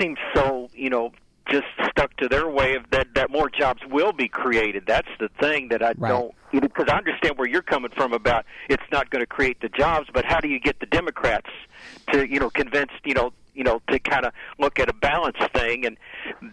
seem so, just stuck to their way of that more jobs will be created. That's the thing that I don't, because I understand where you're coming from about it's not going to create the jobs, but how do you get the Democrats to, convince, to kind of look at a balanced thing and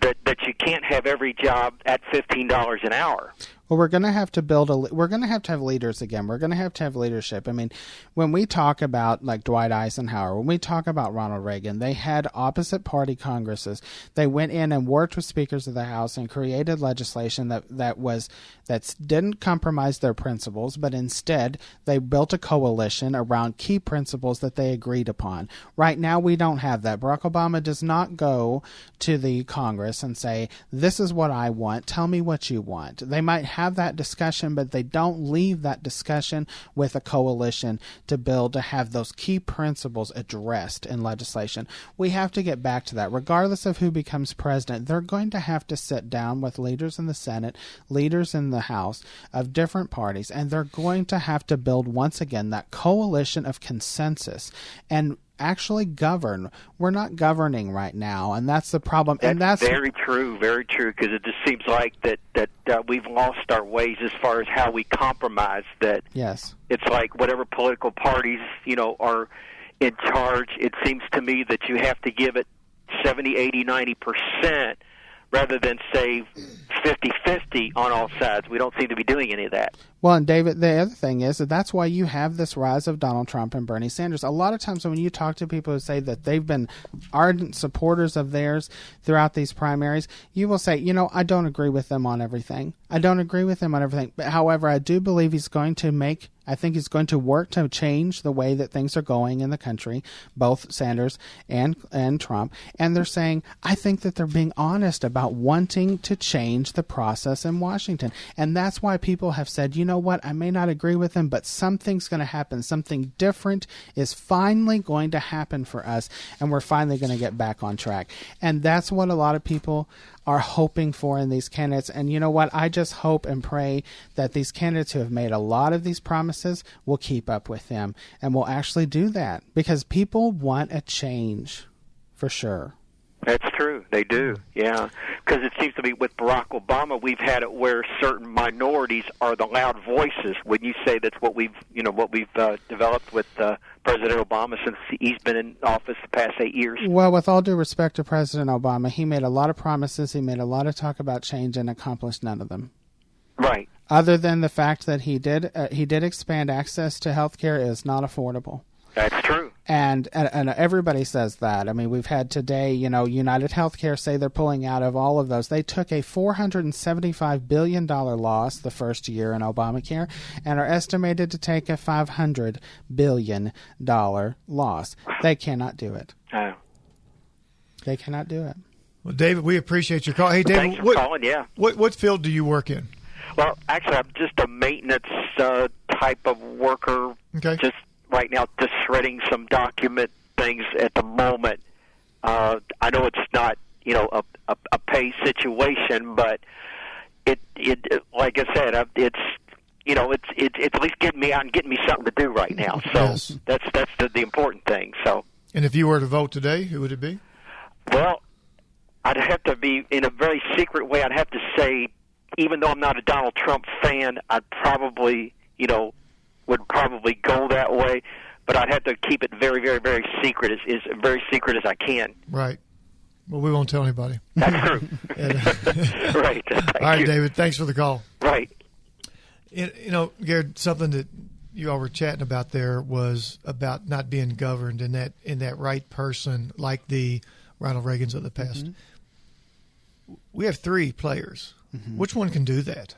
that you can't have every job at $15 an hour. Well, we're going to have to we're going to have leaders again. We're going to have leadership. I mean, when we talk about like Dwight Eisenhower, when we talk about Ronald Reagan, they had opposite party Congresses. They went in and worked with speakers of the House and created legislation that didn't compromise their principles, but instead they built a coalition around key principles that they agreed upon. Right now, we don't have that. Barack Obama does not go to the Congress and say, "This is what I want. Tell me what you want." They might have that discussion, but they don't leave that discussion with a coalition to have those key principles addressed in legislation. We have to get back to that. Regardless of who becomes president, they're going to have to sit down with leaders in the Senate, leaders in the House of different parties, and they're going to have to build once again that coalition of consensus and actually govern. We're not governing right now, and that's the problem. That's very true, because it just seems like that we've lost our ways as far as how we compromise. That yes, it's like whatever political parties are in charge. It seems to me that you have to give it 70, 80, 90%. Rather than say 50-50 on all sides. We don't seem to be doing any of that. Well, and David, the other thing is that's why you have this rise of Donald Trump and Bernie Sanders. A lot of times when you talk to people who say that they've been ardent supporters of theirs throughout these primaries, you will say, I don't agree with them on everything. But however, I do believe I think he's going to work to change the way that things are going in the country, both Sanders and Trump. And they're saying, I think that they're being honest about wanting to change the process in Washington. And that's why people have said, you know what, I may not agree with him, but something's going to happen. Something different is finally going to happen for us, and we're finally going to get back on track. And that's what a lot of people are hoping for in these candidates. And you know what? I just hope and pray that these candidates who have made a lot of these promises will keep up with them and will actually do that, because people want a change for sure. That's true. They do, yeah. Because it seems to be with Barack Obama, we've had it where certain minorities are the loud voices. When you say that's what we've developed with President Obama since he's been in office the past 8 years. Well, with all due respect to President Obama, he made a lot of promises. He made a lot of talk about change and accomplished none of them. Right. Other than the fact that he did expand access to health care is not affordable. That's true. And everybody says that. I mean, we've had today, United Healthcare say they're pulling out of all of those. They took a $475 billion loss the first year in Obamacare and are estimated to take a $500 billion loss. They cannot do it. Oh. They cannot do it. Well, David, we appreciate your call. Hey, David, thanks for calling, yeah. What field do you work in? Well, actually, I'm just a maintenance type of worker. Okay. Just right now, just shredding some document things at the moment. I know it's not, a pay situation, but it like I said, it's at least getting me out and getting me something to do right now. So yes. that's the important thing. So. And if you were to vote today, who would it be? Well, I'd have to be in a very secret way. I'd have to say, even though I'm not a Donald Trump fan, I'd probably, would probably go that way, but I'd have to keep it very, very, very secret, as very secret as I can. Right. Well, we won't tell anybody. That's true. Right. All right, David, thanks for the call. Right. Garrett, something that you all were chatting about there was about not being governed in that right person, like the Ronald Reagans of the past. Mm-hmm. We have three players. Mm-hmm. Which one can do that?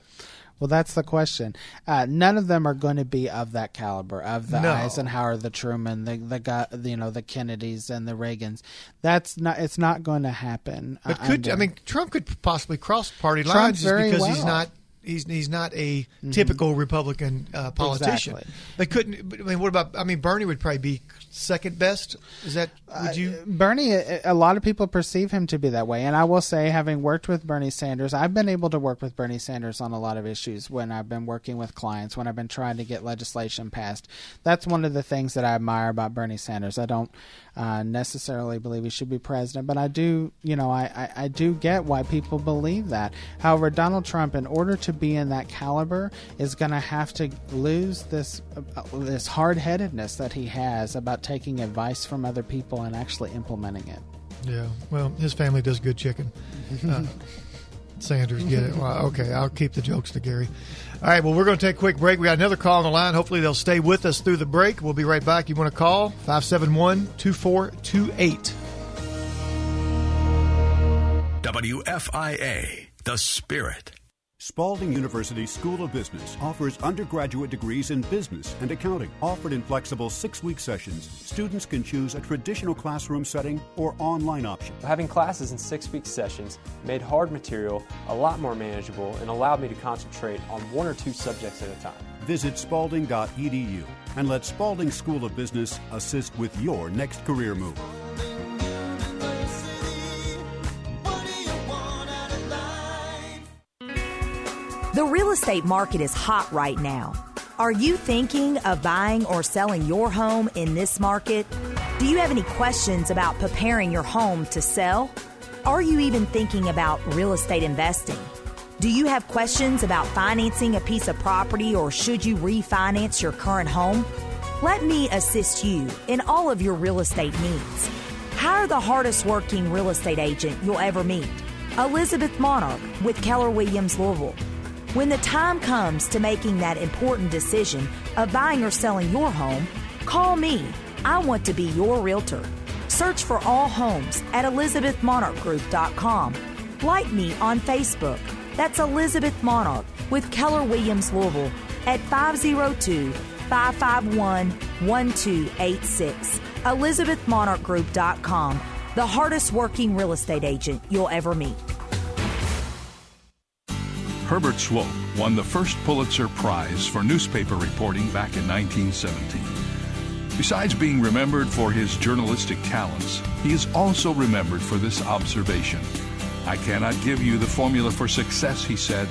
Well, that's the question. None of them are going to be of that caliber, of the Eisenhower, the Truman, the Kennedys, and the Reagans. It's not going to happen. But Trump could possibly cross party lines just because he's not a typical Republican politician. Exactly. They couldn't. What about? Bernie would probably be second best. Is that? Would you? Bernie, a lot of people perceive him to be that way, and I will say, having worked with Bernie Sanders, I've been able to work with Bernie Sanders on a lot of issues when I've been working with clients, when I've been trying to get legislation passed. That's one of the things that I admire about Bernie Sanders. I don't necessarily believe he should be president, but I do, I do get why people believe that. However, Donald Trump, in order to be in that caliber, is going to have to lose this hard-headedness that he has about taking advice from other people and actually implementing it. Yeah, well, his family does good chicken. Sanders, get it? Well, okay, I'll keep the jokes to Gary. All right, well, we're going to take a quick break. We got another call on the line. Hopefully they'll stay with us through the break. We'll be right back. You want to call? 571-2428. WFIA, The Spirit. Spalding University School of Business offers undergraduate degrees in business and accounting. Offered in flexible 6-week sessions, students can choose a traditional classroom setting or online option. Having classes in 6-week sessions made hard material a lot more manageable and allowed me to concentrate on 1 or 2 subjects at a time. Visit spalding.edu and let Spalding School of Business assist with your next career move. The real estate market is hot right now. Are you thinking of buying or selling your home in this market? Do you have any questions about preparing your home to sell? Are you even thinking about real estate investing? Do you have questions about financing a piece of property, or should you refinance your current home? Let me assist you in all of your real estate needs. Hire the hardest working real estate agent you'll ever meet, Elizabeth Monarch with Keller Williams Louisville. When the time comes to making that important decision of buying or selling your home, call me. I want to be your realtor. Search for all homes at ElizabethMonarchGroup.com. Like me on Facebook. That's Elizabeth Monarch with Keller Williams Louisville at 502-551-1286. ElizabethMonarchGroup.com, the hardest working real estate agent you'll ever meet. Herbert Swope won the first Pulitzer Prize for newspaper reporting back in 1917. Besides being remembered for his journalistic talents, he is also remembered for this observation. I cannot give you the formula for success, he said,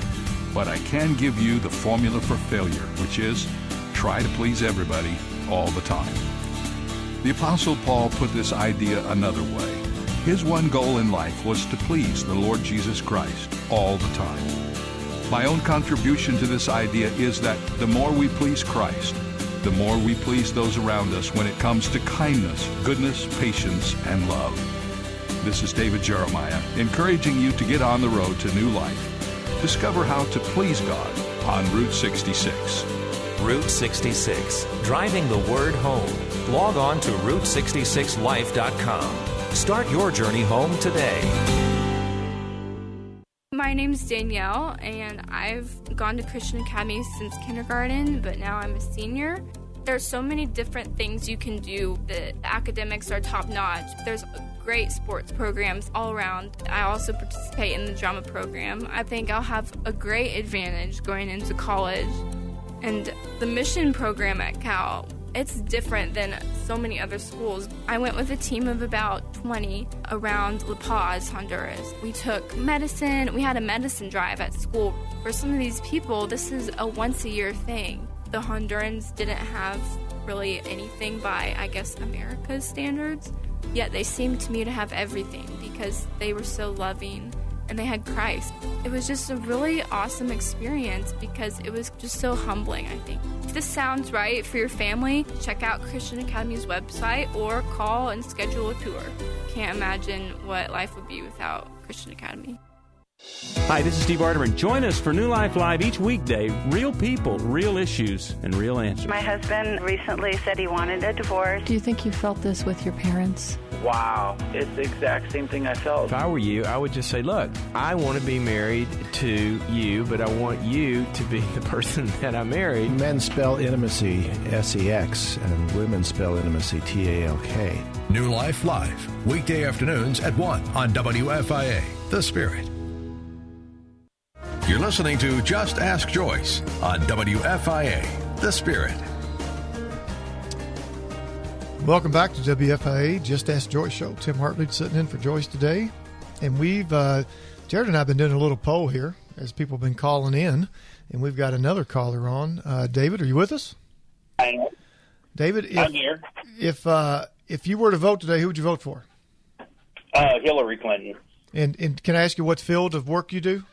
but I can give you the formula for failure, which is try to please everybody all the time. The Apostle Paul put this idea another way. His one goal in life was to please the Lord Jesus Christ all the time. My own contribution to this idea is that the more we please Christ, the more we please those around us when it comes to kindness, goodness, patience, and love. This is David Jeremiah, encouraging you to get on the road to new life. Discover how to please God on Route 66. Route 66, driving the word home. Log on to Route66Life.com. Start your journey home today. My name's Danielle, and I've gone to Christian Academy since kindergarten, but now I'm a senior. There's so many different things you can do. The academics are top-notch. There's great sports programs all around. I also participate in the drama program. I think I'll have a great advantage going into college. And the mission program at Cal, it's different than so many other schools. I went with a team of about 20 around La Paz, Honduras. We took medicine. We had a medicine drive at school. For some of these people, this is a once-a-year thing. The Hondurans didn't have really anything by, I guess, America's standards, yet they seemed to me to have everything because they were so loving and they had Christ. It was just a really awesome experience because it was just so humbling, I think. If this sounds right for your family, check out Christian Academy's website or call and schedule a tour. Can't imagine what life would be without Christian Academy. Hi, this is Steve Arterman. Join us for New Life Live each weekday. Real people, real issues, and real answers. My husband recently said he wanted a divorce. Do you think you felt this with your parents? Wow, it's the exact same thing I felt. If I were you, I would just say, look, I want to be married to you, but I want you to be the person that I married. Men spell intimacy S-E-X, and women spell intimacy T-A-L-K. New Life Live, weekday afternoons at 1 on WFIA, The Spirit. You're listening to Just Ask Joyce on WFIA, The Spirit. Welcome back to WFIA, Just Ask Joyce show. Tim Hartley sitting in for Joyce today. And we've, Jared and I have been doing a little poll here as people have been calling in. And we've got another caller on. David, are you with us? David, I'm here. If If you were to vote today, who would you vote for? Hillary Clinton. And can I ask you what field of work you do?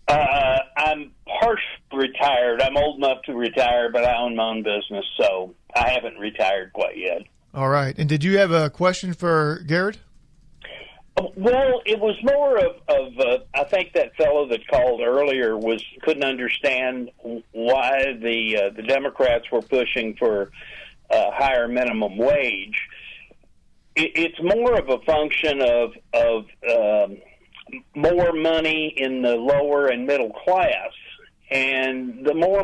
I'm partially retired. I'm old enough to retire, but I own my own business, so I haven't retired quite yet. All right. And did you have a question for Garrett? Well, it was more of I think that fellow that called earlier couldn't understand why the Democrats were pushing for a higher minimum wage. It's more of a function of more money in the lower and middle class, and the more